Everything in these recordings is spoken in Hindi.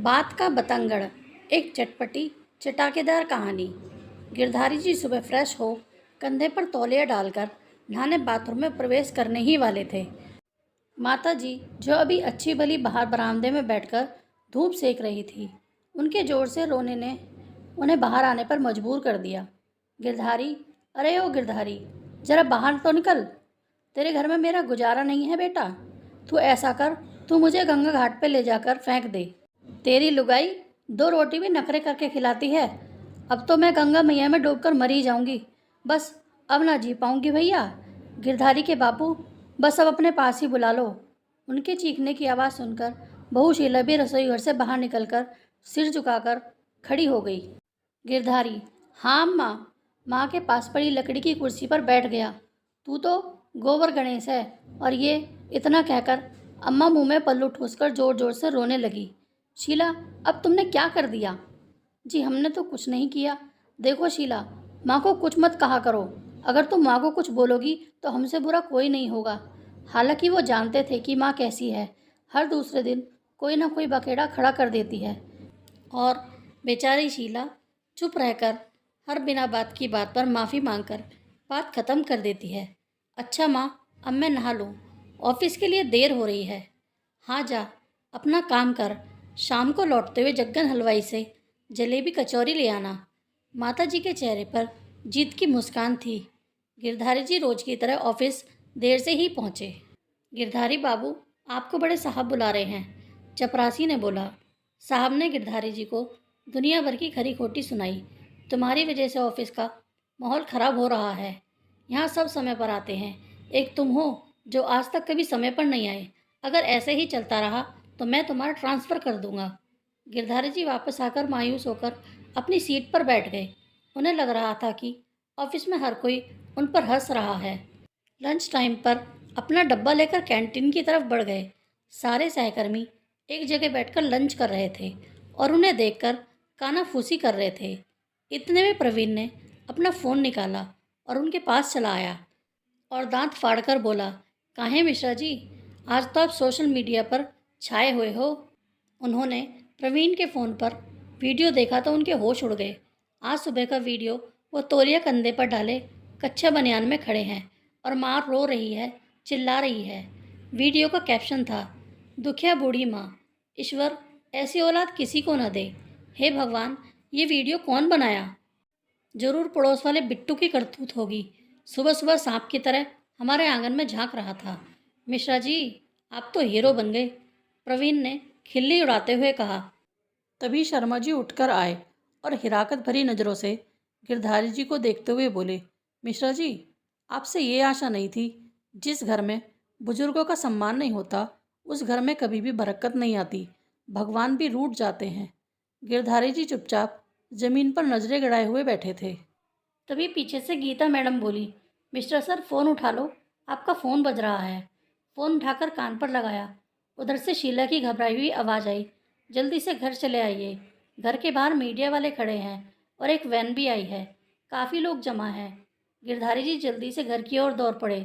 बात का बतंगड़। एक चटपटी चटाकेदार कहानी। गिरधारी जी सुबह फ्रेश हो कंधे पर तौलिया डालकर नहाने बाथरूम में प्रवेश करने ही वाले थे। माता जी जो अभी अच्छी भली बाहर बरामदे में बैठकर धूप सेक रही थी, उनके जोर से रोने ने उन्हें बाहर आने पर मजबूर कर दिया। गिरधारी, अरे ओ गिरधारी, जरा बाहर तो निकल। तेरे घर में मेरा गुजारा नहीं है बेटा। तू ऐसा कर, तू मुझे गंगा घाट पे ले जाकर फेंक दे। तेरी लुगाई 2 रोटी भी नखरे करके खिलाती है। अब तो मैं गंगा मैया में डूबकर मरी जाऊंगी। बस अब ना जी पाऊंगी भैया। गिरधारी के बापू, बस अब अपने पास ही बुला लो। उनके चीखने की आवाज़ सुनकर बहू शीला भी रसोई घर से बाहर निकलकर सिर झुकाकर खड़ी हो गई। गिरधारी, हाँ अम्मा। माँ के पास पड़ी लकड़ी की कुर्सी पर बैठ गया। तू तो गोबर गणेश है। और ये इतना कहकर अम्मा मुंह में पल्लू ठूसकर जोर जोर से रोने लगी। शीला, अब तुमने क्या कर दिया? जी हमने तो कुछ नहीं किया। देखो शीला, माँ को कुछ मत कहा करो। अगर तुम माँ को कुछ बोलोगी तो हमसे बुरा कोई नहीं होगा। हालांकि वो जानते थे कि माँ कैसी है, हर दूसरे दिन कोई ना कोई बखेड़ा खड़ा कर देती है और बेचारी शीला चुप रहकर हर बिना बात की बात पर माफ़ी मांगकर बात ख़त्म कर देती है। अच्छा माँ, अब मैं नहा लूँ, ऑफिस के लिए देर हो रही है। हाँ जा, अपना काम कर। शाम को लौटते हुए जग्गन हलवाई से जलेबी कचौरी ले आना। माता जी के चेहरे पर जीत की मुस्कान थी। गिरधारी जी रोज की तरह ऑफिस देर से ही पहुँचे। गिरधारी बाबू, आपको बड़े साहब बुला रहे हैं, चपरासी ने बोला। साहब ने गिरधारी जी को दुनिया भर की खरी खोटी सुनाई। तुम्हारी वजह से ऑफिस का माहौल ख़राब हो रहा है। यहाँ सब समय पर आते हैं, एक तुम हो जो आज तक कभी समय पर नहीं आए। अगर ऐसे ही चलता रहा तो मैं तुम्हारा ट्रांसफ़र कर दूंगा। गिरधारी जी वापस आकर मायूस होकर अपनी सीट पर बैठ गए। उन्हें लग रहा था कि ऑफिस में हर कोई उन पर हंस रहा है। लंच टाइम पर अपना डब्बा लेकर कैंटीन की तरफ बढ़ गए। सारे सहकर्मी एक जगह बैठकर लंच कर रहे थे और उन्हें देखकर कानाफूसी कर रहे थे। इतने में प्रवीण ने अपना फ़ोन निकाला और उनके पास चला आया और दांत फाड़कर बोला, काहे मिश्रा जी, आज तो आप सोशल मीडिया पर छाए हुए हो। उन्होंने प्रवीण के फ़ोन पर वीडियो देखा तो उनके होश उड़ गए। आज सुबह का वीडियो वो तौलिया कंधे पर डाले कच्चा बनियान में खड़े हैं और माँ रो रही है, चिल्ला रही है। वीडियो का कैप्शन था, दुखिया बूढ़ी माँ, ईश्वर ऐसी औलाद किसी को न दे। हे भगवान, ये वीडियो कौन बनाया? जरूर पड़ोस वाले बिट्टू की करतूत होगी। सुबह सुबह सांप की तरह हमारे आंगन में झांक रहा था। मिश्रा जी, आप तो हीरो बन गए, प्रवीण ने खिल्ली उड़ाते हुए कहा। तभी शर्मा जी उठकर आए और हिराकत भरी नज़रों से गिरधारी जी को देखते हुए बोले, मिश्रा जी, आपसे ये आशा नहीं थी। जिस घर में बुजुर्गों का सम्मान नहीं होता उस घर में कभी भी बरकत नहीं आती, भगवान भी रूठ जाते हैं। गिरधारी जी चुपचाप जमीन पर नजरें गड़ाए हुए बैठे थे। तभी पीछे से गीता मैडम बोली, मिस्टर सर फ़ोन उठा लो, आपका फ़ोन बज रहा है। फ़ोन उठाकर कान पर लगाया। उधर से शीला की घबराई हुई आवाज़ आई, जल्दी से घर चले आइए, घर के बाहर मीडिया वाले खड़े हैं और एक वैन भी आई है, काफ़ी लोग जमा हैं। गिरधारी जी जल्दी से घर की ओर दौड़ पड़े।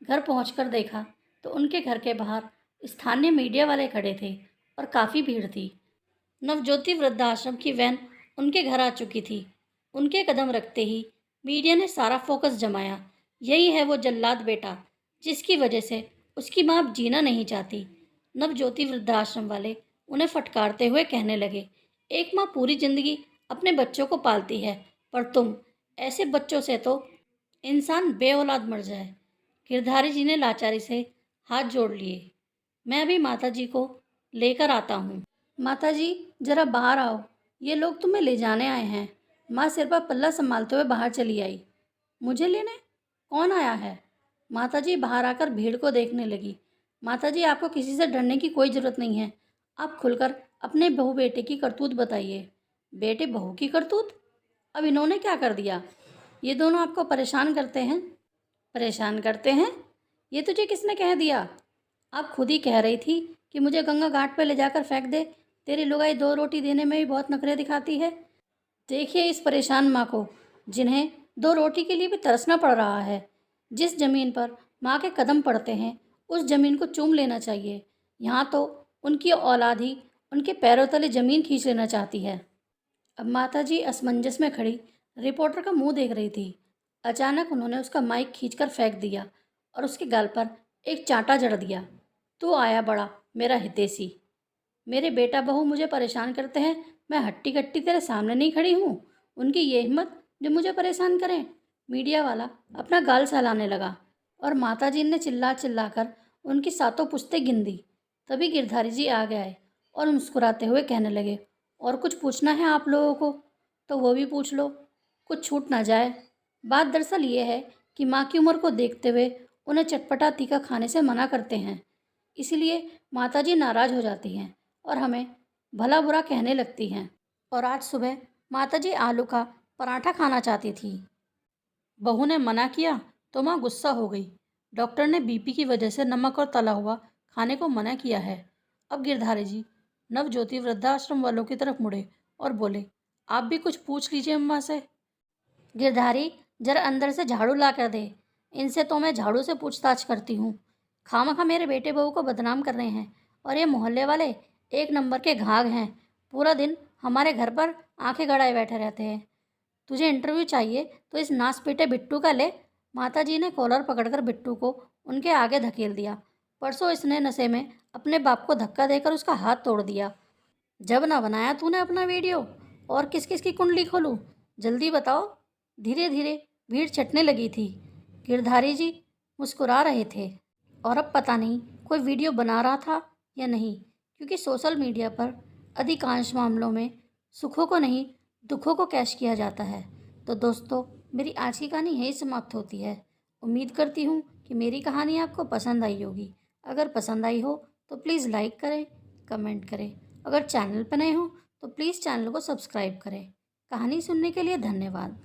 घर पहुंचकर देखा तो उनके घर के बाहर स्थानीय मीडिया वाले खड़े थे और काफ़ी भीड़ थी। नवज्योति वृद्धाश्रम की वैन उनके घर आ चुकी थी। उनके कदम रखते ही मीडिया ने सारा फोकस जमाया। यही है वो जल्लाद बेटा जिसकी वजह से उसकी माँ अब जीना नहीं चाहती। नवज्योति वृद्धाश्रम वाले उन्हें फटकारते हुए कहने लगे, एक माँ पूरी जिंदगी अपने बच्चों को पालती है, पर तुम ऐसे बच्चों से तो इंसान बेऔलाद मर जाए। गिरधारी जी ने लाचारी से हाथ जोड़ लिए। मैं अभी माता जी को लेकर आता हूँ। माता जी जरा बाहर आओ, ये लोग तुम्हें ले जाने आए हैं। माँ सिर पर पल्ला संभालते हुए बाहर चली आई। मुझे लेने? कौन आया है? माता जी बाहर आकर भीड़ को देखने लगी। माता जी, आपको किसी से डरने की कोई ज़रूरत नहीं है। आप खुलकर अपने बहू बेटे की करतूत बताइए। बेटे बहू की करतूत? अब इन्होंने क्या कर दिया? ये दोनों आपको परेशान करते हैं। परेशान करते हैं? ये तुझे किसने कह दिया? आप खुद ही कह रही थी कि मुझे गंगा घाट पर ले जाकर फेंक दे। तेरी लुगाई 2 रोटी देने में भी बहुत नखरे दिखाती है। देखिए इस परेशान माँ को, जिन्हें 2 रोटी के लिए भी तरसना पड़ रहा है। जिस ज़मीन पर माँ के कदम पड़ते हैं उस ज़मीन को चूम लेना चाहिए। यहाँ तो उनकी औलाद ही उनके पैरों तले ज़मीन खींच लेना चाहती है। अब माताजी असमंजस में खड़ी रिपोर्टर का मुंह देख रही थी। अचानक उन्होंने उसका माइक खींचकर फेंक दिया और उसके गाल पर एक चांटा जड़ दिया। तू आया बड़ा मेरा हितैषी। मेरे बेटा बहू मुझे परेशान करते हैं, मैं हट्टी कट्टी तेरे सामने नहीं खड़ी हूँ। उनकी ये हिम्मत जो मुझे परेशान करें। मीडिया वाला अपना गाल सहलाने लगा और माताजी ने चिल्ला चिल्ला कर उनकी सातों पुश्तें गिन दी। तभी गिरधारी जी आ गए और मुस्कुराते हुए कहने लगे, और कुछ पूछना है आप लोगों को तो वो भी पूछ लो, कुछ छूट ना जाए। बात दरअसल ये है कि माँ की उम्र को देखते हुए उन्हें चटपटा तीखा खाने से मना करते हैं। इसीलिए माताजी नाराज़ हो जाती हैं और हमें भला बुरा कहने लगती हैं। और आज सुबह माताजी आलू का पराठा खाना चाहती थी। बहू ने मना किया तो माँ गुस्सा हो गई। डॉक्टर ने बीपी की वजह से नमक और तला हुआ खाने को मना किया है। अब गिरधारी जी नवज्योति वृद्धाश्रम वालों की तरफ मुड़े और बोले, आप भी कुछ पूछ लीजिए अम्मा से। गिरधारी जरा अंदर से झाड़ू ला कर दे, इनसे तो मैं झाड़ू से पूछताछ करती हूँ। खामखा मेरे बेटे बहू को बदनाम कर रहे हैं और ये मोहल्ले वाले एक नंबर के घाघ हैं। पूरा दिन हमारे घर पर आंखें गड़ाए बैठे रहते हैं। तुझे इंटरव्यू चाहिए तो इस नास पीटे बिट्टू का ले। माताजी ने कॉलर पकड़कर बिट्टू को उनके आगे धकेल दिया। परसों इसने नशे में अपने बाप को धक्का देकर उसका हाथ तोड़ दिया। जब ना बनाया तूने अपना वीडियो, और किस किस की कुंडली खोलूं, जल्दी बताओ। धीरे धीरे भीड़ छटने लगी थी। गिरधारी जी मुस्कुरा रहे थे और अब पता नहीं कोई वीडियो बना रहा था या नहीं, क्योंकि सोशल मीडिया पर अधिकांश मामलों में सुखों को नहीं दुखों को कैश किया जाता है। तो दोस्तों, मेरी आज की कहानी यही समाप्त होती है। उम्मीद करती हूँ कि मेरी कहानी आपको पसंद आई होगी। अगर पसंद आई हो तो प्लीज़ लाइक करें, कमेंट करें। अगर चैनल पर नए हो तो प्लीज़ चैनल को सब्सक्राइब करें। कहानी सुनने के लिए धन्यवाद।